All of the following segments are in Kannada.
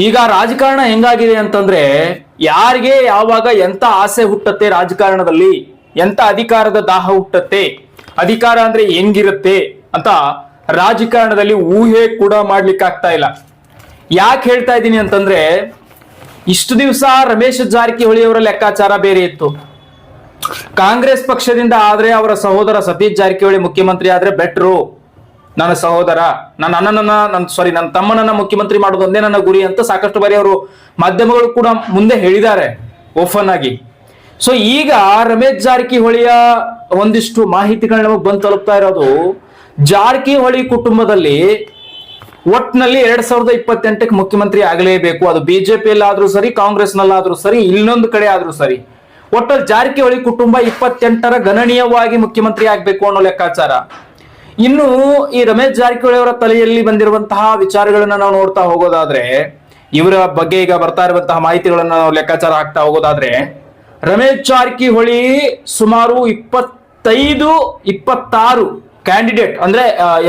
ಈಗ ರಾಜಕಾರಣ ಹೆಂಗಾಗಿದೆ ಅಂತಂದ್ರೆ ಯಾರಿಗೆ ಯಾವಾಗ ಎಂತ ಆಸೆ ಹುಟ್ಟತ್ತೆ ರಾಜಕಾರಣದಲ್ಲಿ, ಎಂತ ಅಧಿಕಾರದ ದಾಹ ಹುಟ್ಟತ್ತೆ, ಅಧಿಕಾರ ಅಂದ್ರೆ ಹೆಂಗಿರುತ್ತೆ ಅಂತ ರಾಜಕಾರಣದಲ್ಲಿ ಊಹೆ ಕೂಡ ಮಾಡ್ಲಿಕ್ಕೆ ಆಗ್ತಾ ಇಲ್ಲ. ಯಾಕೆ ಹೇಳ್ತಾ ಇದ್ದೀನಿ ಅಂತಂದ್ರೆ, ಇಷ್ಟು ದಿವಸ ರಮೇಶ್ ಜಾರಕಿಹೊಳಿ ಅವರ ಲೆಕ್ಕಾಚಾರ ಬೇರೆ ಇತ್ತು. ಕಾಂಗ್ರೆಸ್ ಪಕ್ಷದಿಂದ ಆದ್ರೆ ಅವರ ಸಹೋದರ ಸತೀಶ್ ಜಾರಕಿಹೊಳಿ ಮುಖ್ಯಮಂತ್ರಿ ಆದ್ರೆ ಬೆಟ್ರು, ನನ್ನ ಸಹೋದರ, ನನ್ನ ತಮ್ಮನನ್ನ ಮುಖ್ಯಮಂತ್ರಿ ಮಾಡೋದೊಂದೇ ನನ್ನ ಗುರಿ ಅಂತ ಸಾಕಷ್ಟು ಬಾರಿ ಅವರು ಮಾಧ್ಯಮಗಳು ಕೂಡ ಮುಂದೆ ಹೇಳಿದ್ದಾರೆ ಓಪನ್ ಆಗಿ. ಸೊ ಈಗ ರಮೇಶ್ ಜಾರಕಿಹೊಳಿಯ ಒಂದಿಷ್ಟು ಮಾಹಿತಿಗಳು ನಮಗೆ ಬಂದು ತಲುಪ್ತಾ ಇರೋದು, ಜಾರಕಿಹೊಳಿ ಕುಟುಂಬದಲ್ಲಿ ಒಟ್ನಲ್ಲಿ 2028ಕ್ಕೆ ಮುಖ್ಯಮಂತ್ರಿ ಆಗಲೇಬೇಕು. ಅದು ಬಿಜೆಪಿಯಲ್ಲಾದ್ರೂ ಸರಿ, ಕಾಂಗ್ರೆಸ್ನಲ್ಲಾದ್ರೂ ಸರಿ, ಇನ್ನೊಂದು ಕಡೆ ಆದ್ರೂ ಸರಿ, ಒಟ್ಟಲ್ಲಿ ಜಾರಕಿಹೊಳಿ ಕುಟುಂಬ 28ರ ಗಣನೀಯವಾಗಿ ಮುಖ್ಯಮಂತ್ರಿ ಆಗ್ಬೇಕು ಅನ್ನೋ ಲೆಕ್ಕಾಚಾರ. ಇನ್ನು ಈ ರಮೇಶ್ ಜಾರಕಿಹೊಳಿ ಅವರ ತಲೆಯಲ್ಲಿ ಬಂದಿರುವಂತಹ ವಿಚಾರಗಳನ್ನ ನಾವು ನೋಡ್ತಾ ಹೋಗೋದಾದ್ರೆ, ಇವರ ಬಗ್ಗೆ ಈಗ ಬರ್ತಾ ಇರುವಂತಹ ಮಾಹಿತಿಗಳನ್ನ ನಾವು ಲೆಕ್ಕಾಚಾರ ಹಾಕ್ತಾ ಹೋಗೋದಾದ್ರೆ, ರಮೇಶ್ ಜಾರಕಿಹೊಳಿ ಸುಮಾರು 25-26 ಕ್ಯಾಂಡಿಡೇಟ್ ಅಂದ್ರೆ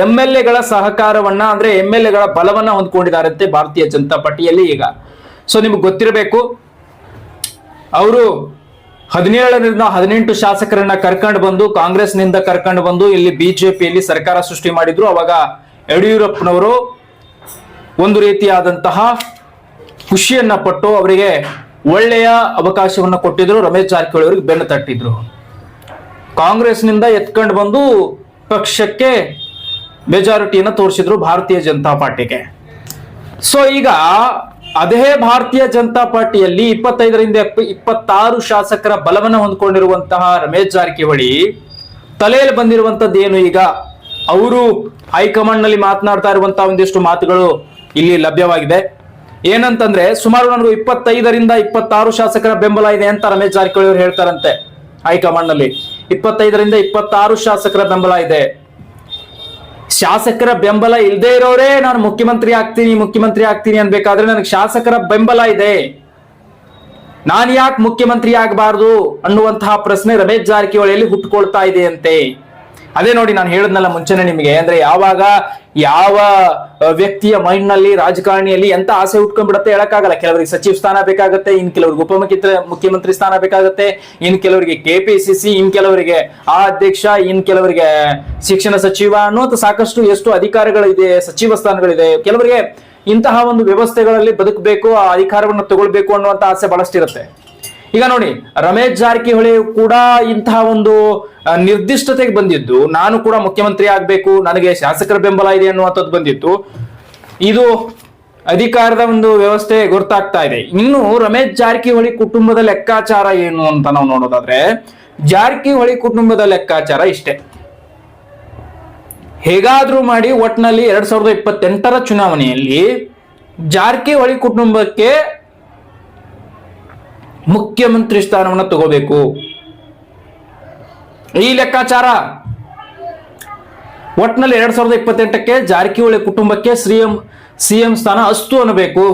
MLA ಗಳ ಸಹಕಾರವನ್ನ, ಅಂದ್ರೆ MLA ಗಳ ಬಲವನ್ನ ಹೊಂದ್ಕೊಂಡಿದ್ದಾರಂತೆ ಭಾರತೀಯ ಜನತಾ ಪಾರ್ಟಿಯಲ್ಲಿ ಈಗ. ಸೊ ನಿಮ್ಗೆ ಗೊತ್ತಿರಬೇಕು, ಅವರು 17ರಿಂದ 18 ಶಾಸಕರನ್ನ ಕರ್ಕೊಂಡು ಬಂದು, ಕಾಂಗ್ರೆಸ್ನಿಂದ ಕರ್ಕೊಂಡು ಬಂದು ಇಲ್ಲಿ ಬಿಜೆಪಿಯಲ್ಲಿ ಸರ್ಕಾರ ಸೃಷ್ಟಿ ಮಾಡಿದ್ರು. ಅವಾಗ ಯಡಿಯೂರಪ್ಪನವರು ಒಂದು ರೀತಿಯಾದಂತಹ ಖುಷಿಯನ್ನ ಪಟ್ಟು ಅವರಿಗೆ ಒಳ್ಳೆಯ ಅವಕಾಶವನ್ನ ಕೊಟ್ಟಿದ್ರು. ರಮೇಶ್ ಜಾರಕಿಹೊಳಿ ಅವರಿಗೆ ಬೆನ್ನು ತಟ್ಟಿದ್ರು. ಕಾಂಗ್ರೆಸ್ನಿಂದ ಎತ್ಕೊಂಡು ಬಂದು ಪಕ್ಷಕ್ಕೆ ಮೆಜಾರಿಟಿಯನ್ನ ತೋರಿಸಿದ್ರು ಭಾರತೀಯ ಜನತಾ ಪಾರ್ಟಿಗೆ. ಸೊ ಈಗ ಅದೇ ಭಾರತೀಯ ಜನತಾ ಪಾರ್ಟಿಯಲ್ಲಿ 25ರಿಂದ 26 ಶಾಸಕರ ಬಲವನ್ನು ಹೊಂದ್ಕೊಂಡಿರುವಂತಹ ರಮೇಶ್ ಜಾರಕಿಹೊಳಿ ತಲೆಯಲ್ಲಿ ಬಂದಿರುವಂತದ್ದು ಏನು, ಈಗ ಅವರು ಹೈಕಮಾಂಡ್ ನಲ್ಲಿ ಮಾತನಾಡ್ತಾ ಇರುವಂತಹ ಒಂದಿಷ್ಟು ಮಾತುಗಳು ಇಲ್ಲಿ ಲಭ್ಯವಾಗಿದೆ. ಏನಂತಂದ್ರೆ, ಸುಮಾರು ನನಗೂ 25ರಿಂದ 26 ಶಾಸಕರ ಬೆಂಬಲ ಇದೆ ಅಂತ ರಮೇಶ್ ಜಾರಕಿಹೊಳಿ ಅವರು ಹೇಳ್ತಾರಂತೆ. ಹೈಕಮಾಂಡ್ ನಲ್ಲಿ 25ರಿಂದ 26 ಶಾಸಕರ ಬೆಂಬಲ ಇದೆ. ಶಾಸಕರ ಬೆಂಬಲ ಇಲ್ಲದೆ ಇರೋರೇ ನಾನು ಮುಖ್ಯಮಂತ್ರಿ ಆಗ್ತೀನಿ ಅನ್ಬೇಕಾದ್ರೆ ನನಗೆ ಶಾಸಕರ ಬೆಂಬಲ ಇದೆ, ನಾನು ಯಾಕೆ ಮುಖ್ಯಮಂತ್ರಿ ಆಗಬಾರ್ದು ಅನ್ನುವಂತಹ ಪ್ರಶ್ನೆ ರಮೇಶ್ ಜಾರಕಿಹೊಳಿಯಲ್ಲಿ ಹುಟ್ಟುಕೊಳ್ತಾ ಇದೆ ಅಂತೆ. ಅದೇ ನೋಡಿ, ನಾನು ಹೇಳಿದ್ನಲ್ಲ ಮುಂಚೆನೆ ನಿಮಗೆ, ಅಂದ್ರೆ ಯಾವಾಗ ಯಾವ ವ್ಯಕ್ತಿಯ ಮೈಂಡ್ ನಲ್ಲಿ, ರಾಜಕಾರಣಿಯಲ್ಲಿ ಎಂತ ಆಸೆ ಉಟ್ಕೊಂಡ್ಬಿಡತ್ತೆ ಹೇಳಕ್ಕಾಗಲ್ಲ. ಕೆಲವರಿಗೆ ಸಚಿವ ಸ್ಥಾನ ಬೇಕಾಗುತ್ತೆ, ಇನ್ ಕೆಲವರಿಗೆ ಮುಖ್ಯಮಂತ್ರಿ ಸ್ಥಾನ ಬೇಕಾಗುತ್ತೆ, ಇನ್ ಕೆಲವರಿಗೆ KPCC, ಇನ್ ಕೆಲವರಿಗೆ ಆ ಅಧ್ಯಕ್ಷ, ಇನ್ ಕೆಲವರಿಗೆ ಶಿಕ್ಷಣ ಸಚಿವ ಅನ್ನುವಂತ ಸಾಕಷ್ಟು ಎಷ್ಟು ಅಧಿಕಾರಗಳಿದೆ, ಸಚಿವ ಸ್ಥಾನಗಳಿದೆ. ಕೆಲವರಿಗೆ ಇಂತಹ ಒಂದು ವ್ಯವಸ್ಥೆಗಳಲ್ಲಿ ಬದುಕಬೇಕು, ಆ ಅಧಿಕಾರವನ್ನು ತಗೊಳ್ಬೇಕು ಅನ್ನುವಂತ ಆಸೆ ಬಹಳಷ್ಟಿರುತ್ತೆ. ಈಗ ನೋಡಿ, ರಮೇಶ್ ಜಾರಕಿಹೊಳಿ ಕೂಡ ಇಂತಹ ಒಂದು ನಿರ್ದಿಷ್ಟತೆಗೆ ಬಂದಿದ್ದು, ನಾನು ಕೂಡ ಮುಖ್ಯಮಂತ್ರಿ ಆಗ್ಬೇಕು, ನನಗೆ ಶಾಸಕರ ಬೆಂಬಲ ಇದೆ ಅನ್ನುವಂಥದ್ದು ಬಂದಿತ್ತು. ಇದು ಅಧಿಕಾರದ ಒಂದು ವ್ಯವಸ್ಥೆ ಗೊತ್ತಾಗ್ತಾ ಇದೆ. ಇನ್ನು ರಮೇಶ್ ಜಾರಕಿಹೊಳಿ ಕುಟುಂಬದ ಲೆಕ್ಕಾಚಾರ ಏನು ಅಂತ ನಾವು ನೋಡೋದಾದ್ರೆ, ಜಾರಕಿಹೊಳಿ ಕುಟುಂಬದ ಲೆಕ್ಕಾಚಾರ ಇಷ್ಟೇ: ಹೇಗಾದ್ರೂ ಮಾಡಿ ಒಟ್ನಲ್ಲಿ 2028ರ ಚುನಾವಣೆಯಲ್ಲಿ ಜಾರಕಿಹೊಳಿ ಕುಟುಂಬಕ್ಕೆ ಮುಖ್ಯಮಂತ್ರಿ ಸ್ಥಾನವನ್ನು ತಗೋಬೇಕು. ಈ ಲೆಕ್ಕಾಚಾರ ಒಟ್ನಲ್ಲಿ 2028ಕ್ಕೆ ಜಾರಕಿಹೊಳಿ ಕುಟುಂಬಕ್ಕೆ ಸಿಎಂ ಸ್ಥಾನ ಅಸ್ತು ಅನ್ನಬೇಕು.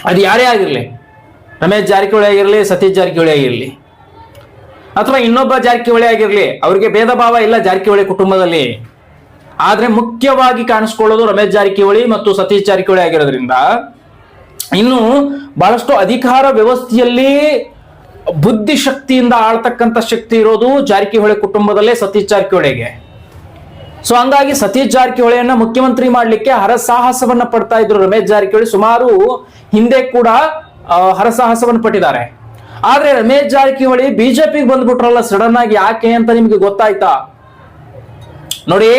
ಅದು ಯಾರೇ ಆಗಿರ್ಲಿ, ರಮೇಶ್ ಜಾರಕಿಹೊಳಿ ಆಗಿರ್ಲಿ, ಸತೀಶ್ ಜಾರಕಿಹೊಳಿ ಆಗಿರ್ಲಿ, ಅಥವಾ ಇನ್ನೊಬ್ಬ ಜಾರಕಿಹೊಳಿ ಆಗಿರ್ಲಿ, ಅವ್ರಿಗೆ ಭೇದ ಭಾವ ಇಲ್ಲ ಜಾರಕಿಹೊಳಿ ಕುಟುಂಬದಲ್ಲಿ. ಆದ್ರೆ ಮುಖ್ಯವಾಗಿ ಕಾಣಿಸ್ಕೊಳ್ಳೋದು ರಮೇಶ್ ಜಾರಕಿಹೊಳಿ ಮತ್ತು ಸತೀಶ್ ಜಾರಕಿಹೊಳಿ ಆಗಿರೋದ್ರಿಂದ, ಇನ್ನು ಬಹಳಷ್ಟು ಅಧಿಕಾರ ವ್ಯವಸ್ಥೆಯಲ್ಲಿ ಬುದ್ಧಿಶಕ್ತಿಯಿಂದ ಆಳ್ತಕ್ಕಂಥ ಶಕ್ತಿ ಇರೋದು ಜಾರಕಿಹೊಳಿ ಕುಟುಂಬದಲ್ಲೇ ಸತೀಶ್ ಜಾರಕಿಹೊಳಿಗೆ. ಸೊ ಹಂಗಾಗಿ ಸತೀಶ್ ಜಾರಕಿಹೊಳಿಯನ್ನ ಮುಖ್ಯಮಂತ್ರಿ ಮಾಡ್ಲಿಕ್ಕೆ ಹರಸಾಹಸವನ್ನ ಪಡ್ತಾ ಇದ್ರು ರಮೇಶ್ ಜಾರಕಿಹೊಳಿ. ಸುಮಾರು ಹಿಂದೆ ಕೂಡ ಹರಸಾಹಸವನ್ನು ಪಟ್ಟಿದ್ದಾರೆ. ಆದ್ರೆ ರಮೇಶ್ ಜಾರಕಿಹೊಳಿ ಬಿಜೆಪಿಗೆ ಬಂದ್ಬಿಟ್ರಲ್ಲ ಸಡನ್ ಆಗಿ, ಯಾಕೆ ಅಂತ ನಿಮ್ಗೆ ಗೊತ್ತಾಯ್ತಾ? ನೋಡಿ,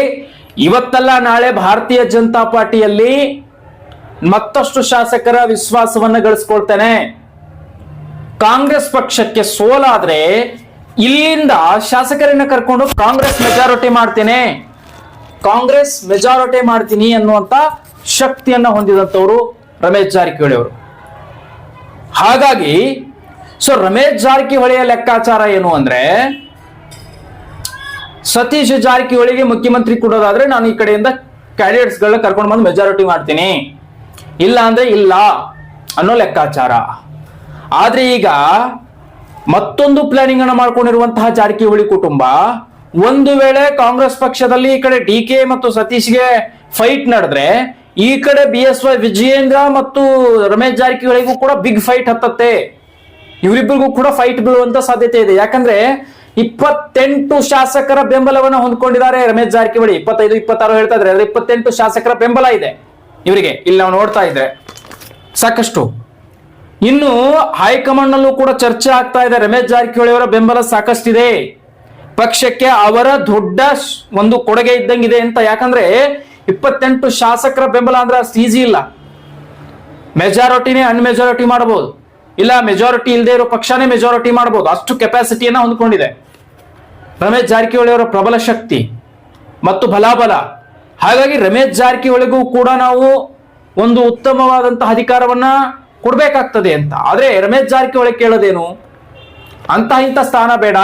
ಇವತ್ತಲ್ಲ ನಾಳೆ ಭಾರತೀಯ ಜನತಾ ಪಾರ್ಟಿಯಲ್ಲಿ ಮತ್ತಷ್ಟು ಶಾಸಕರ ವಿಶ್ವಾಸವನ್ನ ಗಳಿಸ್ಕೊಳ್ತೇನೆ. ಕಾಂಗ್ರೆಸ್ ಪಕ್ಷಕ್ಕೆ ಸೋಲಾದ್ರೆ ಇಲ್ಲಿಂದ ಶಾಸಕರನ್ನ ಕರ್ಕೊಂಡು ಕಾಂಗ್ರೆಸ್ ಮೆಜಾರಿಟಿ ಮಾಡ್ತೀನಿ ಅನ್ನುವಂತ ಶಕ್ತಿಯನ್ನ ಹೊಂದಿದಂತವರು ರಮೇಶ್ ಜಾರಕಿಹೊಳಿ ಅವರು. ಹಾಗಾಗಿ ರಮೇಶ್ ಜಾರಕಿಹೊಳಿಯ ಲೆಕ್ಕಾಚಾರ ಏನು ಅಂದ್ರೆ, ಸತೀಶ್ ಜಾರಕಿಹೊಳಿಗೆ ಮುಖ್ಯಮಂತ್ರಿ ಕೊಡೋದಾದ್ರೆ ನಾನು ಈ ಕಡೆಯಿಂದ ಕ್ಯಾಂಡಿಡೇಟ್ಸ್ ಗಳನ್ನ ಕರ್ಕೊಂಡು ಬಂದು ಮೆಜಾರಿಟಿ ಮಾಡ್ತೀನಿ, ಇಲ್ಲ ಅಂದ್ರೆ ಇಲ್ಲ ಅನ್ನೋ ಲೆಕ್ಕಾಚಾರ. ಆದ್ರೆ ಈಗ ಮತ್ತೊಂದು ಪ್ಲಾನಿಂಗ್ ಅನ್ನು ಮಾಡ್ಕೊಂಡಿರುವಂತಹ ಜಾರಕಿಹೊಳಿ ಕುಟುಂಬ, ಒಂದು ವೇಳೆ ಕಾಂಗ್ರೆಸ್ ಪಕ್ಷದಲ್ಲಿ ಈ ಕಡೆ DK ಮತ್ತು ಸತೀಶ್ಗೆ ಫೈಟ್ ನಡೆದ್ರೆ ಈ ಕಡೆ BSY ವಿಜಯೇಂದ್ರ ಮತ್ತು ರಮೇಶ್ ಜಾರಕಿಹೊಳಿಗೂ ಕೂಡ ಬಿಗ್ ಫೈಟ್ ಹತ್ತತ್ತೆ. ಇವರಿಬ್ಬರಿಗೂ ಕೂಡ ಫೈಟ್ ಬೀಳುವಂತ ಸಾಧ್ಯತೆ ಇದೆ. ಯಾಕಂದ್ರೆ 28 ಶಾಸಕರ ಬೆಂಬಲವನ್ನ ಹೊಂದ್ಕೊಂಡಿದ್ದಾರೆ ರಮೇಶ್ ಜಾರಕಿಹೊಳಿ. 25, 26 ಹೇಳ್ತಾ ಇದ್ರೆ 28 ಶಾಸಕರ ಬೆಂಬಲ ಇದೆ ಇವರಿಗೆ. ಇಲ್ಲಿ ನಾವು ನೋಡ್ತಾ ಇದ್ರೆ ಸಾಕಷ್ಟು. ಇನ್ನು ಹೈಕಮಾಂಡ್ ನಲ್ಲೂ ಕೂಡ ಚರ್ಚೆ ಆಗ್ತಾ ಇದೆ. ರಮೇಶ್ ಜಾರಕಿಹೊಳಿ ಅವರ ಬೆಂಬಲ ಸಾಕಷ್ಟಿದೆ, ಪಕ್ಷಕ್ಕೆ ಅವರ ದೊಡ್ಡ ಒಂದು ಕೊಡುಗೆ ಇದ್ದಂಗಿದೆ ಅಂತ. ಯಾಕಂದ್ರೆ 28 ಶಾಸಕರ ಬೆಂಬಲ ಅಂದ್ರೆ ಅಷ್ಟು ಈಸಿ ಇಲ್ಲ. ಮೆಜಾರಿಟಿನೇ ಅನ್ಮೆಜಾರಿಟಿ ಮಾಡಬಹುದು, ಇಲ್ಲ ಮೆಜಾರಿಟಿ ಇಲ್ಲದೆ ಇರೋ ಪಕ್ಷನೇ ಮೆಜಾರಿಟಿ ಮಾಡಬಹುದು. ಅಷ್ಟು ಕೆಪಾಸಿಟಿಯನ್ನ ಹೊಂದ್ಕೊಂಡಿದೆ ರಮೇಶ್ ಜಾರಕಿಹೊಳಿ ಅವರ ಪ್ರಬಲ ಶಕ್ತಿ ಮತ್ತು ಬಲಾಬಲ. ಹಾಗಾಗಿ ರಮೇಶ್ ಜಾರಕಿಹೊಳಿಗೂ ಕೂಡ ನಾವು ಒಂದು ಉತ್ತಮವಾದಂತಹ ಅಧಿಕಾರವನ್ನ ಕೊಡ್ಬೇಕಾಗ್ತದೆ ಅಂತ. ಆದ್ರೆ ರಮೇಶ್ ಜಾರಕಿಹೊಳಿ ಕೇಳೋದೇನು, ಅಂತ ಇಂಥ ಸ್ಥಾನ ಬೇಡ,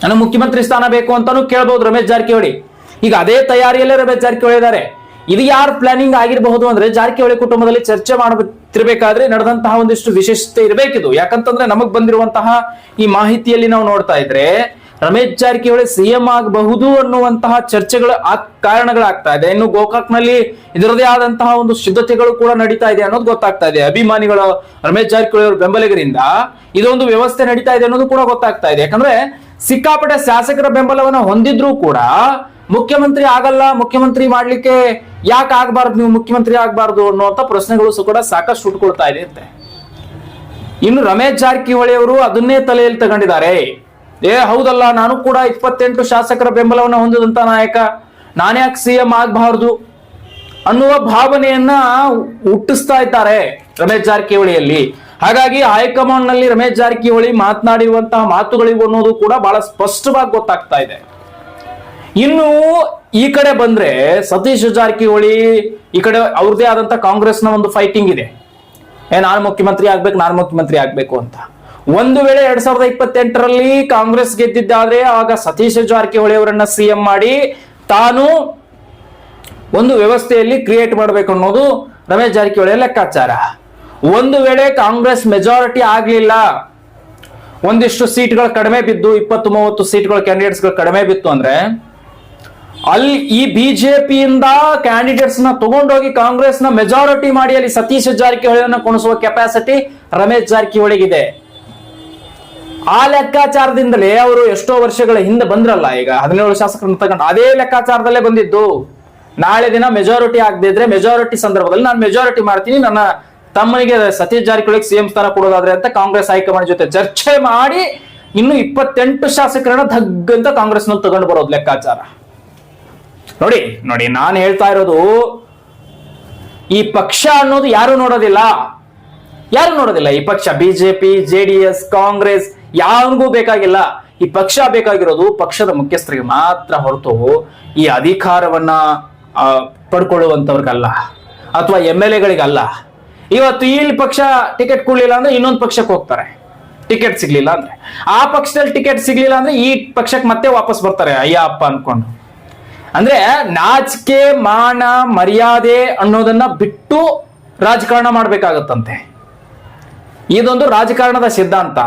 ನನಗೆ ಮುಖ್ಯಮಂತ್ರಿ ಸ್ಥಾನ ಬೇಕು ಅಂತಾನು ಕೇಳಬಹುದು ರಮೇಶ್ ಜಾರಕಿಹೊಳಿ. ಈಗ ಅದೇ ತಯಾರಿಯಲ್ಲೇ ರಮೇಶ್ ಜಾರಕಿಹೊಳಿ ಇದ್ದಾರೆ. ಇದು ಯಾರು ಪ್ಲಾನಿಂಗ್ ಆಗಿರಬಹುದು ಅಂದ್ರೆ ಜಾರಕಿಹೊಳಿ ಕುಟುಂಬದಲ್ಲಿ ಚರ್ಚೆ ಮಾಡಬೇಕಾದ್ರೆ ನಡೆದಂತಹ ಒಂದಿಷ್ಟು ವಿಶೇಷತೆ ಇರಬೇಕಿದು. ಯಾಕಂತಂದ್ರೆ ನಮಗ್ ಬಂದಿರುವಂತಹ ಈ ಮಾಹಿತಿಯಲ್ಲಿ ನಾವು ನೋಡ್ತಾ ಇದ್ರೆ ರಮೇಶ್ ಜಾರಕಿಹೊಳಿ CM ಆಗಬಹುದು ಅನ್ನುವಂತಹ ಚರ್ಚೆಗಳು ಕಾರಣಗಳಾಗ್ತಾ ಇದೆ. ಇನ್ನು ಗೋಕಾಕ್ನಲ್ಲಿ ಇದರದೇ ಆದಂತಹ ಒಂದು ಸಿದ್ಧತೆಗಳು ಕೂಡ ನಡೀತಾ ಇದೆ ಅನ್ನೋದು ಗೊತ್ತಾಗ್ತಾ ಇದೆ. ಅಭಿಮಾನಿಗಳು ರಮೇಶ್ ಜಾರಕಿಹೊಳಿ ಅವರ ಬೆಂಬಲಿಗರಿಂದ ಇದೊಂದು ವ್ಯವಸ್ಥೆ ನಡೀತಾ ಇದೆ ಅನ್ನೋದು ಕೂಡ ಗೊತ್ತಾಗ್ತಾ ಇದೆ. ಯಾಕಂದ್ರೆ ಸಿಕ್ಕಾಪಟ್ಟೆ ಶಾಸಕರ ಬೆಂಬಲವನ್ನ ಹೊಂದಿದ್ರು ಕೂಡ ಮುಖ್ಯಮಂತ್ರಿ ಆಗಲ್ಲ, ಮುಖ್ಯಮಂತ್ರಿ ಮಾಡ್ಲಿಕ್ಕೆ ಯಾಕೆ ಆಗ್ಬಾರ್ದು, ನೀವು ಮುಖ್ಯಮಂತ್ರಿ ಆಗ್ಬಾರ್ದು ಅನ್ನುವಂತ ಪ್ರಶ್ನೆಗಳು ಕೂಡ ಸಾಕಷ್ಟು ಹುಟ್ಕೊಳ್ತಾ ಇದೆ ಅಂತೆ. ಇನ್ನು ರಮೇಶ್ ಜಾರಕಿಹೊಳಿ ಅವರು ಅದನ್ನೇ ತಲೆಯಲ್ಲಿ ತಗೊಂಡಿದ್ದಾರೆ. ಹೌದಲ್ಲ, ನಾನು ಕೂಡ 28 ಶಾಸಕರ ಬೆಂಬಲವನ್ನು ಹೊಂದಿದಂತ ನಾಯಕ, ನಾನ್ಯಾಕೆ CM ಆಗಬಾರ್ದು ಅನ್ನುವ ಭಾವನೆಯನ್ನ ಹುಟ್ಟಿಸ್ತಾ ಇದ್ದಾರೆ ರಮೇಶ್ ಜಾರಕಿಹೊಳಿಯಲ್ಲಿ. ಹಾಗಾಗಿ ಹೈಕಮಾಂಡ್ ನಲ್ಲಿ ರಮೇಶ್ ಜಾರಕಿಹೊಳಿ ಮಾತನಾಡಿರುವಂತಹ ಮಾತುಗಳಿವು ಅನ್ನೋದು ಕೂಡ ಬಹಳ ಸ್ಪಷ್ಟವಾಗಿ ಗೊತ್ತಾಗ್ತಾ ಇದೆ. ಇನ್ನು ಈ ಕಡೆ ಬಂದ್ರೆ ಸತೀಶ್ ಜಾರಕಿಹೊಳಿ ಈ ಕಡೆ ಅವ್ರದೇ ಆದಂತ ಕಾಂಗ್ರೆಸ್ನ ಒಂದು ಫೈಟಿಂಗ್ ಇದೆ. ನಾನು ಮುಖ್ಯಮಂತ್ರಿ ಆಗ್ಬೇಕು ಅಂತ. ಒಂದು ವೇಳೆ 2028ರಲ್ಲಿ ಕಾಂಗ್ರೆಸ್ ಗೆದ್ದಿದ್ದಾದ್ರೆ ಆಗ ಸತೀಶ್ ಜಾರಕಿಹೊಳಿ ಅವರನ್ನ CM ಮಾಡಿ ತಾನು ಒಂದು ವ್ಯವಸ್ಥೆಯಲ್ಲಿ ಕ್ರಿಯೇಟ್ ಮಾಡಬೇಕು ಅನ್ನೋದು ರಮೇಶ್ ಜಾರಕಿಹೊಳಿ ಲೆಕ್ಕಾಚಾರ. ಒಂದು ವೇಳೆ ಕಾಂಗ್ರೆಸ್ ಮೆಜಾರಿಟಿ ಆಗ್ಲಿಲ್ಲ, ಒಂದಿಷ್ಟು ಸೀಟ್ಗಳು ಕಡಿಮೆ ಬಿದ್ದು, 20-30 ಸೀಟ್ಗಳು ಕ್ಯಾಂಡಿಡೇಟ್ಸ್ಗಳು ಕಡಿಮೆ ಬಿತ್ತು ಅಂದ್ರೆ ಅಲ್ಲಿ ಈ ಬಿಜೆಪಿಯಿಂದ ಕ್ಯಾಂಡಿಡೇಟ್ಸ್ ನ ತಗೊಂಡೋಗಿ ಕಾಂಗ್ರೆಸ್ ನ ಮೆಜಾರಿಟಿ ಮಾಡಿ ಅಲ್ಲಿ ಸತೀಶ್ ಜಾರಕಿಹೊಳಿಯನ್ನ ಕೊಣಿಸುವ ಕೆಪಾಸಿಟಿ ರಮೇಶ್ ಜಾರಕಿಹೊಳಿಗಿದೆ. ಆ ಲೆಕ್ಕಾಚಾರದಿಂದಲೇ ಅವರು ಎಷ್ಟೋ ವರ್ಷಗಳ ಹಿಂದೆ ಬಂದ್ರಲ್ಲ, ಈಗ 17 ಶಾಸಕರನ್ನು ತಗೊಂಡು ಅದೇ ಲೆಕ್ಕಾಚಾರದಲ್ಲೇ ಬಂದಿದ್ದು. ನಾಳೆ ದಿನ ಮೆಜಾರಿಟಿ ಆಗದಿದ್ರೆ ಮೆಜಾರಿಟಿ ಸಂದರ್ಭದಲ್ಲಿ ನಾನು ಮೆಜಾರಿಟಿ ಮಾಡ್ತೀನಿ, ನನ್ನ ತಮ್ಮನಿಗೆ ಸತೀಶ್ ಜಾರಕಿಹೊಳಿಗೆ CM ಸ್ಥಾನ ಕೊಡೋದಾದ್ರೆ ಅಂತ ಕಾಂಗ್ರೆಸ್ ಹೈಕಮಾಂಡ್ ಜೊತೆ ಚರ್ಚೆ ಮಾಡಿ ಇನ್ನು 28 ಶಾಸಕರನ್ನ ಧಗ್ಗಂತ ಕಾಂಗ್ರೆಸ್ ನಲ್ಲಿ ತಗೊಂಡು ಬರೋದು ಲೆಕ್ಕಾಚಾರ. ನೋಡಿ ನಾನು ಹೇಳ್ತಾ ಇರೋದು, ಈ ಪಕ್ಷ ಅನ್ನೋದು ಯಾರು ನೋಡೋದಿಲ್ಲ. ಈ ಪಕ್ಷ ಬಿಜೆಪಿ, JDS, ಕಾಂಗ್ರೆಸ್ ಯಾರಿಗೂ ಬೇಕಾಗಿಲ್ಲ. ಈ ಪಕ್ಷ ಬೇಕಾಗಿರೋದು ಪಕ್ಷದ ಮುಖ್ಯಸ್ಥರಿಗೆ ಮಾತ್ರ ಹೊರತು ಈ ಅಧಿಕಾರವನ್ನ ಪಡ್ಕೊಳ್ಳುವಂತವ್ರಿಗಲ್ಲ ಅಥವಾ MLAಗಳಿಗಲ್ಲ. ಇವತ್ತು ಇಲ್ಲಿ ಪಕ್ಷ ಟಿಕೆಟ್ ಕೊಡ್ಲಿಲ್ಲ ಅಂದ್ರೆ ಇನ್ನೊಂದು ಪಕ್ಷಕ್ಕೆ ಹೋಗ್ತಾರೆ, ಟಿಕೆಟ್ ಸಿಗ್ಲಿಲ್ಲ ಅಂದ್ರೆ. ಆ ಪಕ್ಷದಲ್ಲಿ ಟಿಕೆಟ್ ಸಿಗ್ಲಿಲ್ಲ ಅಂದ್ರೆ ಈ ಪಕ್ಷಕ್ಕೆ ಮತ್ತೆ ವಾಪಸ್ ಬರ್ತಾರೆ ಅಯ್ಯಪ್ಪ ಅನ್ಕೊಂಡು. ಅಂದ್ರೆ ನಾಚಿಕೆ, ಮಾನ, ಮರ್ಯಾದೆ ಅನ್ನೋದನ್ನ ಬಿಟ್ಟು ರಾಜಕಾರಣ ಮಾಡ್ಬೇಕಾಗತ್ತಂತೆ. ಇದೊಂದು ರಾಜಕಾರಣದ ಸಿದ್ಧಾಂತ.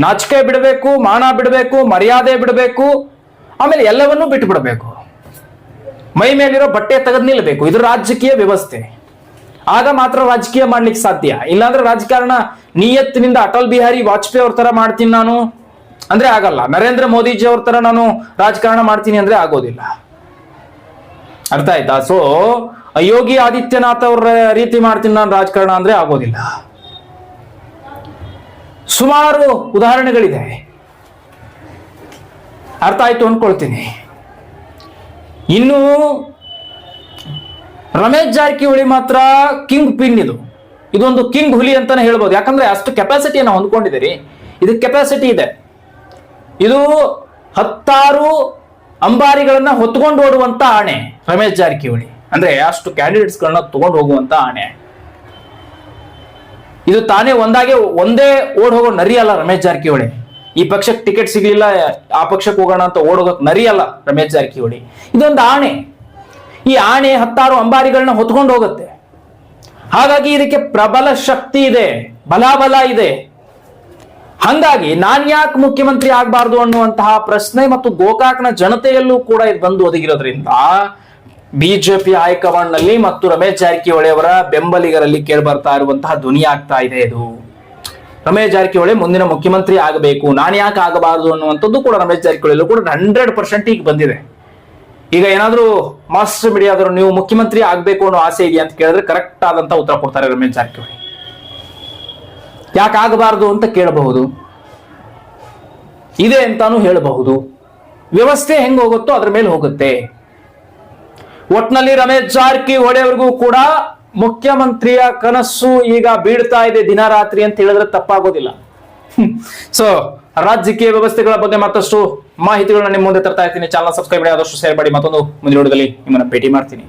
ನಾಚಿಕೆ ಬಿಡಬೇಕು, ಮಾನ ಬಿಡಬೇಕು, ಮರ್ಯಾದೆ ಬಿಡಬೇಕು, ಆಮೇಲೆ ಎಲ್ಲವನ್ನೂ ಬಿಟ್ಟು ಬಿಡಬೇಕು. ಮೈ ಮೇಲಿರೋ ಬಟ್ಟೆ ತೆಗೆದು ನಿಲ್ಲಬೇಕು. ಇದು ರಾಜಕೀಯ ವ್ಯವಸ್ಥೆ. ಆಗ ಮಾತ್ರ ರಾಜಕೀಯ ಮಾಡ್ಲಿಕ್ಕೆ ಸಾಧ್ಯ. ಇಲ್ಲಾಂದ್ರೆ ರಾಜಕಾರಣ ನಿಯತ್ತಿನಿಂದ ಅಟಲ್ ಬಿಹಾರಿ ವಾಜಪೇಯಿ ಅವ್ರ ತರ ಮಾಡ್ತೀನಿ ನಾನು ಅಂದ್ರೆ ಆಗಲ್ಲ. ನರೇಂದ್ರ ಮೋದಿಜಿ ಅವ್ರ ತರ ನಾನು ರಾಜಕಾರಣ ಮಾಡ್ತೀನಿ ಅಂದ್ರೆ ಆಗೋದಿಲ್ಲ. ಅರ್ಥ ಆಯ್ತಾ? ಸೊ ಯೋಗಿ ಆದಿತ್ಯನಾಥ್ ಅವ್ರ ರೀತಿ ಮಾಡ್ತೀನಿ ನಾನು ರಾಜಕಾರಣ ಅಂದ್ರೆ ಆಗೋದಿಲ್ಲ. ಸುಮಾರು ಉದಾಹರಣೆಗಳಿದೆ. ಅರ್ಥ ಆಯ್ತು ಅನ್ಕೊಳ್ತೀನಿ. ಇನ್ನು ರಮೇಶ್ ಜಾರಕಿಹೊಳಿ ಮಾತ್ರ ಕಿಂಗ್ ಪಿನ್. ಇದೊಂದು ಕಿಂಗ್ ಹುಲಿ ಅಂತಾನೆ ಹೇಳ್ಬೋದು. ಯಾಕಂದ್ರೆ ಅಷ್ಟು ಕೆಪಾಸಿಟಿಯನ್ನು ಹೊಂದ್ಕೊಂಡಿದ್ದೀರಿ. ಇದಕ್ಕೆ ಕೆಪಾಸಿಟಿ ಇದೆ. ಇದು 10 ಅಂಬಾರಿಗಳನ್ನ ಹೊತ್ಕೊಂಡು ಓಡುವಂತ ಆಣೆ ರಮೇಶ್ ಜಾರಕಿಹೊಳಿ. ಅಂದ್ರೆ ಅಷ್ಟು ಕ್ಯಾಂಡಿಡೇಟ್ಸ್ ಗಳನ್ನ ತಗೊಂಡು ಹೋಗುವಂತ ಆಣೆ. ಇದು ತಾನೇ ಒಂದೇ ಓಡ್ ಹೋಗೋ ನರಿ ಅಲ್ಲ ರಮೇಶ್ ಜಾರಕಿಹೊಳಿ. ಈ ಪಕ್ಷಕ್ಕೆ ಟಿಕೆಟ್ ಸಿಗ್ಲಿಲ್ಲ, ಆ ಪಕ್ಷಕ್ಕೆ ಹೋಗೋಣ ಅಂತ ಓಡೋಗಕ್ ನರಿ ಅಲ್ಲ ರಮೇಶ್ ಜಾರಕಿಹೊಳಿ. ಇದೊಂದು ಆಣೆ. ಈ ಆಣೆ 10 ಅಂಬಾರಿಗಳನ್ನ ಹೊತ್ಕೊಂಡು ಹೋಗುತ್ತೆ. ಹಾಗಾಗಿ ಇದಕ್ಕೆ ಪ್ರಬಲ ಶಕ್ತಿ ಇದೆ, ಬಲಾಬಲ ಇದೆ. ಹಂಗಾಗಿ ನಾನ್ ಯಾಕೆ ಮುಖ್ಯಮಂತ್ರಿ ಆಗ್ಬಾರ್ದು ಅನ್ನುವಂತಹ ಪ್ರಶ್ನೆ ಮತ್ತು ಗೋಕಾಕ್ನ ಜನತೆಯಲ್ಲೂ ಕೂಡ ಇದು ಬಂದು ಒದಗಿರೋದ್ರಿಂದ ಬಿಜೆಪಿ ಹೈಕಮಾಂಡ್ ನಲ್ಲಿ ಮತ್ತು ರಮೇಶ್ ಜಾರಕಿಹೊಳಿ ಅವರ ಬೆಂಬಲಿಗರಲ್ಲಿ ಕೇಳ್ಬರ್ತಾ ಇರುವಂತಹ ಧ್ವನಿ ಆಗ್ತಾ ಇದೆ ಇದು. ರಮೇಶ್ ಜಾರಕಿಹೊಳಿ ಮುಂದಿನ ಮುಖ್ಯಮಂತ್ರಿ ಆಗಬೇಕು, ನಾನು ಯಾಕೆ ಆಗಬಾರದು ಅನ್ನುವಂಥದ್ದು ಕೂಡ ರಮೇಶ್ ಜಾರಕಿಹೊಳಿ ಕೂಡ 100% ಈಗ ಬಂದಿದೆ. ಈಗ ಏನಾದ್ರೂ ಮಾಸ್ ಮೀಡಿಯಾದ್ರು ನೀವು ಮುಖ್ಯಮಂತ್ರಿ ಆಗ್ಬೇಕು ಅನ್ನೋ ಆಸೆ ಇದೆಯಾ ಅಂತ ಕೇಳಿದ್ರೆ ಕರೆಕ್ಟ್ ಆದಂತ ಉತ್ತರ ಕೊಡ್ತಾರೆ ರಮೇಶ್ ಜಾರಕಿಹೊಳಿ. ಯಾಕೆ ಆಗಬಾರದು ಅಂತ ಕೇಳಬಹುದು, ಇದೆ ಅಂತಾನು ಹೇಳಬಹುದು. ವ್ಯವಸ್ಥೆ ಹೆಂಗ್ ಹೋಗುತ್ತೋ ಅದ್ರ ಮೇಲೆ ಹೋಗುತ್ತೆ. ಒಟ್ನಲ್ಲಿ ರಮೇಶ್ ಜಾರಕಿಹೊಳಿ ಅವರಿಗೂ ಕೂಡ ಮುಖ್ಯಮಂತ್ರಿಯ ಕನಸು ಈಗ ಬೀಳ್ತಾ ಇದೆ ದಿನ ರಾತ್ರಿ ಅಂತ ಹೇಳಿದ್ರೆ ತಪ್ಪಾಗೋದಿಲ್ಲ. ಸೊ ರಾಜಕೀಯ ವ್ಯವಸ್ಥೆಗಳ ಬಗ್ಗೆ ಮತ್ತಷ್ಟು ಮಾಹಿತಿಗಳನ್ನ ನಿಮ್ಮ ಮುಂದೆ ತರ್ತಾ ಇರ್ತೀನಿ. ಚಾನಲ್ ಸಬ್ಸ್ಕ್ರೈಬ್ ಮಾಡಿ, ಆದಷ್ಟು ಶೇರ್ ಮಾಡಿ. ಮತ್ತೊಂದು ಮುಂದಿನ ವಿಡಿಯೋದಲ್ಲಿ ನಿಮ್ಮನ್ನ ಭೇಟಿ ಮಾಡ್ತೀನಿ.